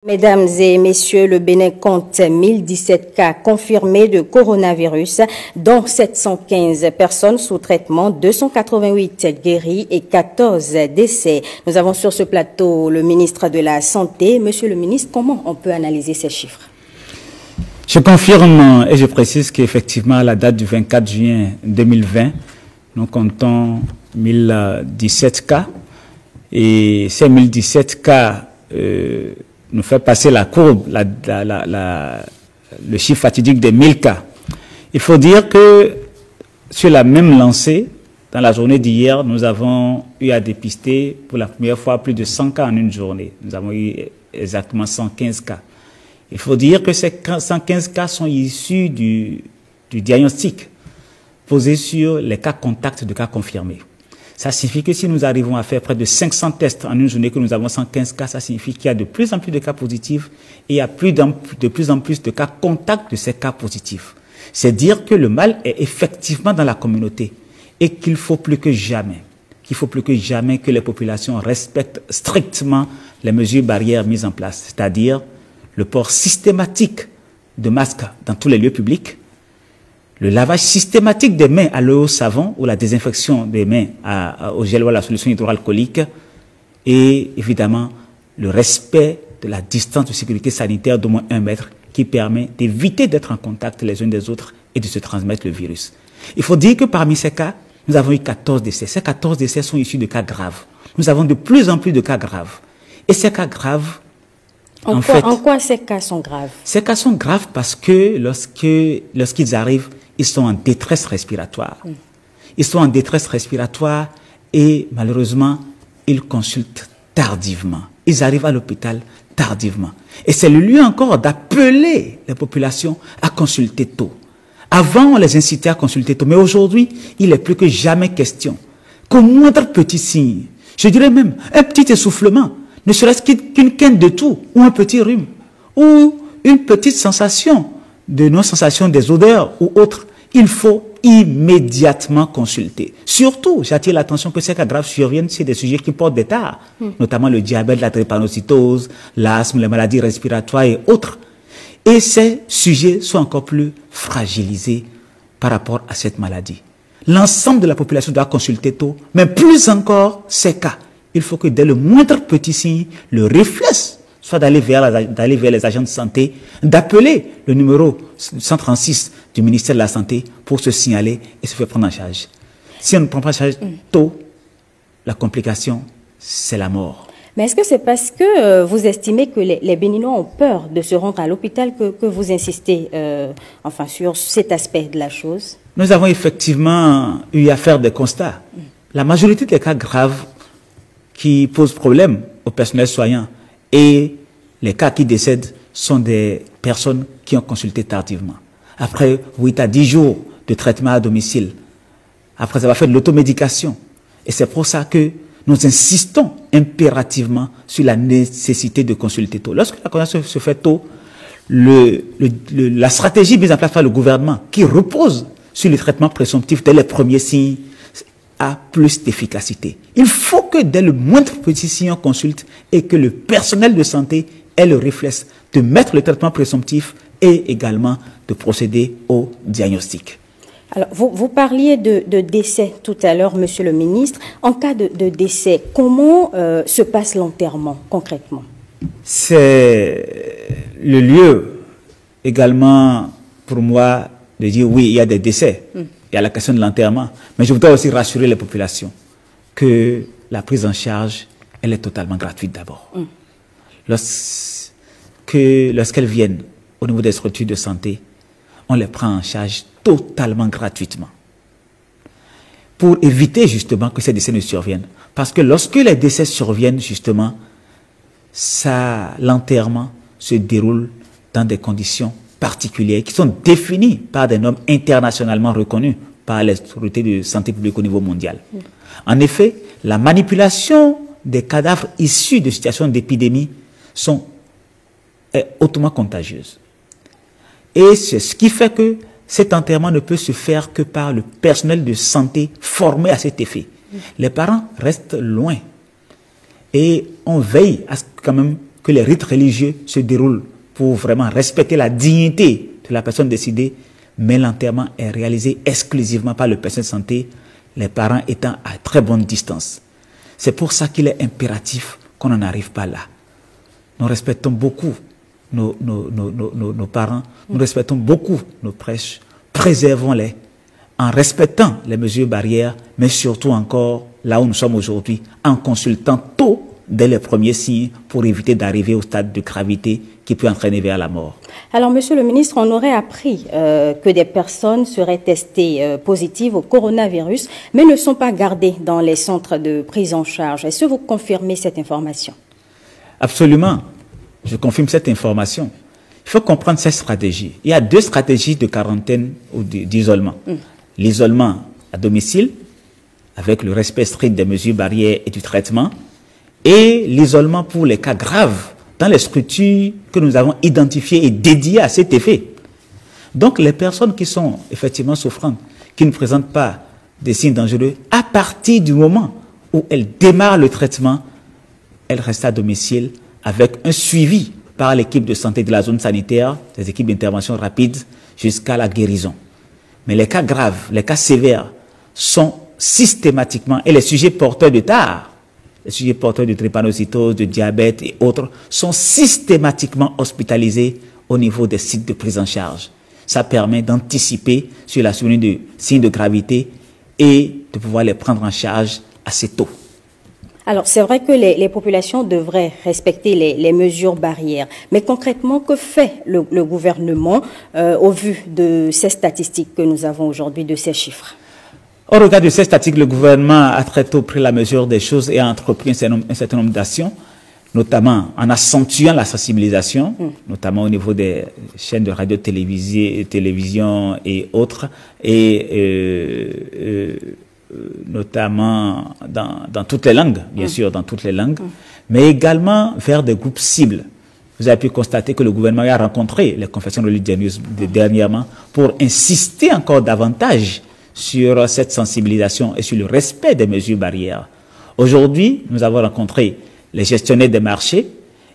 Mesdames et messieurs, le Bénin compte 1017 cas confirmés de coronavirus, dont 715 personnes sous traitement, 288 guéris et 14 décès. Nous avons sur ce plateau le ministre de la Santé. Monsieur le ministre, comment on peut analyser ces chiffres? Je confirme et je précise qu'effectivement, à la date du 24 juin 2020, nous comptons 1017 cas. Et ces 1017 cas nous fait passer la courbe, le chiffre fatidique des 1000 cas. Il faut dire que sur la même lancée, dans la journée d'hier, nous avons eu à dépister pour la première fois plus de 100 cas en une journée. Nous avons eu exactement 115 cas. Il faut dire que ces 115 cas sont issus du diagnostic posé sur les cas contacts de cas confirmés. Ça signifie que si nous arrivons à faire près de 500 tests en une journée, que nous avons 115 cas, ça signifie qu'il y a de plus en plus de cas positifs et il y a de plus en plus de cas contacts de ces cas positifs. C'est dire que le mal est effectivement dans la communauté et qu'il faut plus que jamais que les populations respectent strictement les mesures barrières mises en place, c'est-à-dire le port systématique de masques dans tous les lieux publics, le lavage systématique des mains à l'eau au savon ou la désinfection des mains au gel ou à la solution hydroalcoolique et évidemment le respect de la distance de sécurité sanitaire d'au moins 1 mètre qui permet d'éviter d'être en contact les uns des autres et de se transmettre le virus. Il faut dire que parmi ces cas, nous avons eu 14 décès. Ces 14 décès sont issus de cas graves. Nous avons de plus en plus de cas graves. Et ces cas graves, en quoi ces cas sont graves? Ces cas sont graves parce que lorsqu'ils arrivent, ils sont en détresse respiratoire. Ils sont en détresse respiratoire et malheureusement, ils consultent tardivement. Ils arrivent à l'hôpital tardivement. Et c'est le lieu encore d'appeler les populations à consulter tôt. Avant, on les incitait à consulter tôt, mais aujourd'hui, il est plus que jamais question qu'au moindre petit signe, je dirais même un petit essoufflement, ne serait-ce qu'une quinte de toux ou un petit rhume ou une petite sensation de non-sensation des odeurs ou autres, il faut immédiatement consulter. Surtout, j'attire l'attention que ces cas graves surviennent sur des sujets qui portent des tares, notamment le diabète, la drépanocytose, l'asthme, les maladies respiratoires et autres. Et ces sujets sont encore plus fragilisés par rapport à cette maladie. L'ensemble de la population doit consulter tôt, mais plus encore ces cas. Il faut que dès le moindre petit signe, le réflexe soit d'aller vers les agents de santé, d'appeler le numéro 136 du ministère de la Santé pour se signaler et se faire prendre en charge. Si on ne prend pas en charge tôt, la complication, c'est la mort. Mais est-ce que c'est parce que vous estimez que les Béninois ont peur de se rendre à l'hôpital que vous insistez sur cet aspect de la chose? Nous avons effectivement eu à faire des constats. La majorité des cas graves qui posent problème au personnel soignant et les cas qui décèdent sont des personnes qui ont consulté tardivement. Après 8 à 10 jours de traitement à domicile, après avoir fait de l'automédication. Et c'est pour ça que nous insistons impérativement sur la nécessité de consulter tôt. Lorsque la consultation se fait tôt, la stratégie mise en place par le gouvernement, qui repose sur le traitement présomptif dès les premiers signes, a plus d'efficacité. Il faut que dès le moindre petit signe on consulte et que le personnel de santé ait le réflexe de mettre le traitement présomptif et également de procéder au diagnostic. Alors, vous parliez de décès tout à l'heure, monsieur le ministre. En cas de décès, comment se passe l'enterrement concrètement? C'est le lieu également pour moi de dire oui, il y a des décès. Il y a la question de l'enterrement. Mais je voudrais aussi rassurer les populations que la prise en charge, elle est totalement gratuite d'abord. Lorsqu'elles viennent au niveau des structures de santé, on les prend en charge totalement gratuitement. Pour éviter justement que ces décès ne surviennent. Parce que lorsque les décès surviennent justement, l'enterrement se déroule dans des conditions particulières qui sont définies par des normes internationalement reconnues par les autorités de santé publique au niveau mondial. En effet, la manipulation des cadavres issus de situations d'épidémie est hautement contagieuse. Et c'est ce qui fait que cet enterrement ne peut se faire que par le personnel de santé formé à cet effet. Les parents restent loin. Et on veille à ce quand même que que les rites religieux se déroulent pour vraiment respecter la dignité de la personne décédée, mais l'enterrement est réalisé exclusivement par le personnel de santé, les parents étant à très bonne distance. C'est pour ça qu'il est impératif qu'on n'en arrive pas là. Nous respectons beaucoup nos parents, nous respectons beaucoup nos prêches, préservons-les en respectant les mesures barrières, mais surtout encore là où nous sommes aujourd'hui, en consultant tôt dès les premiers signes pour éviter d'arriver au stade de gravité qui peut entraîner vers la mort. Alors, Monsieur le ministre, on aurait appris que des personnes seraient testées positives au coronavirus, mais ne sont pas gardées dans les centres de prise en charge. Est-ce que vous confirmez cette information? Absolument, je confirme cette information. Il faut comprendre cette stratégie. Il y a deux stratégies de quarantaine ou d'isolement. L'isolement à domicile, avec le respect strict des mesures barrières et du traitement, et l'isolement pour les cas graves dans les structures que nous avons identifiées et dédiées à cet effet. Donc les personnes qui sont effectivement souffrantes, qui ne présentent pas des signes dangereux, à partir du moment où elles démarrent le traitement, elles restent à domicile avec un suivi par l'équipe de santé de la zone sanitaire, des équipes d'intervention rapide, jusqu'à la guérison. Mais les cas graves, les cas sévères sont systématiquement, et les sujets porteurs de TAR, les sujets porteurs de drépanocytose, de diabète et autres, sont systématiquement hospitalisés au niveau des sites de prise en charge. Ça permet d'anticiper sur la survenue de signes de gravité et de pouvoir les prendre en charge assez tôt. Alors, c'est vrai que les populations devraient respecter les mesures barrières. Mais concrètement, que fait le gouvernement au vu de ces statistiques que nous avons aujourd'hui, de ces chiffres? Au regard de ces statistiques, le gouvernement a très tôt pris la mesure des choses et a entrepris un certain nombre d'actions, notamment en accentuant la sensibilisation, notamment au niveau des chaînes de radio, télévision et autres, et notamment dans toutes les langues, bien sûr, dans toutes les langues, mais également vers des groupes cibles. Vous avez pu constater que le gouvernement a rencontré les confessions religieuses dernièrement pour insister encore davantage sur cette sensibilisation et sur le respect des mesures barrières. Aujourd'hui, nous avons rencontré les gestionnaires des marchés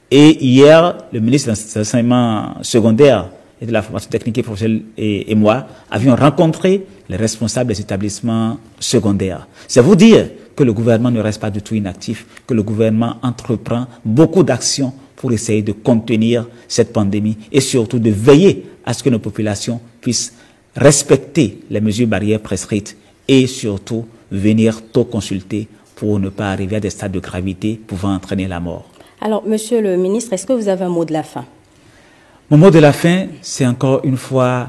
et hier, le ministre de l'enseignement secondaire et de la formation technique et professionnelle et moi avions rencontré les responsables des établissements secondaires. C'est vous dire que le gouvernement ne reste pas du tout inactif, que le gouvernement entreprend beaucoup d'actions pour essayer de contenir cette pandémie et surtout de veiller à ce que nos populations puissent respecter les mesures barrières prescrites et surtout venir tôt consulter pour ne pas arriver à des stades de gravité pouvant entraîner la mort. Alors, Monsieur le ministre, est-ce que vous avez un mot de la fin? Mon mot de la fin, c'est encore une fois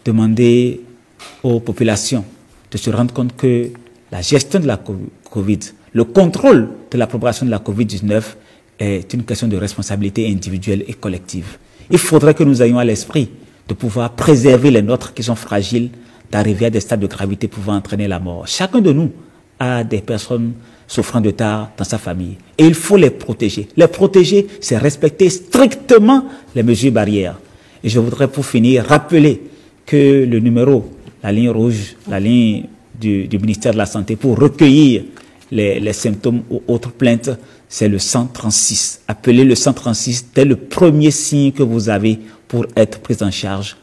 demander aux populations de se rendre compte que la gestion de la Covid, le contrôle de la propagation de la Covid-19 est une question de responsabilité individuelle et collective. Il faudrait que nous ayons à l'esprit de pouvoir préserver les nôtres qui sont fragiles, d'arriver à des stades de gravité pouvant entraîner la mort. Chacun de nous a des personnes souffrant de TAR dans sa famille. Et il faut les protéger. Les protéger, c'est respecter strictement les mesures barrières. Et je voudrais pour finir rappeler que le numéro, la ligne rouge, la ligne du ministère de la Santé pour recueillir les symptômes ou autres plaintes, c'est le 136. Appelez le 136 dès le premier signe que vous avez pour être pris en charge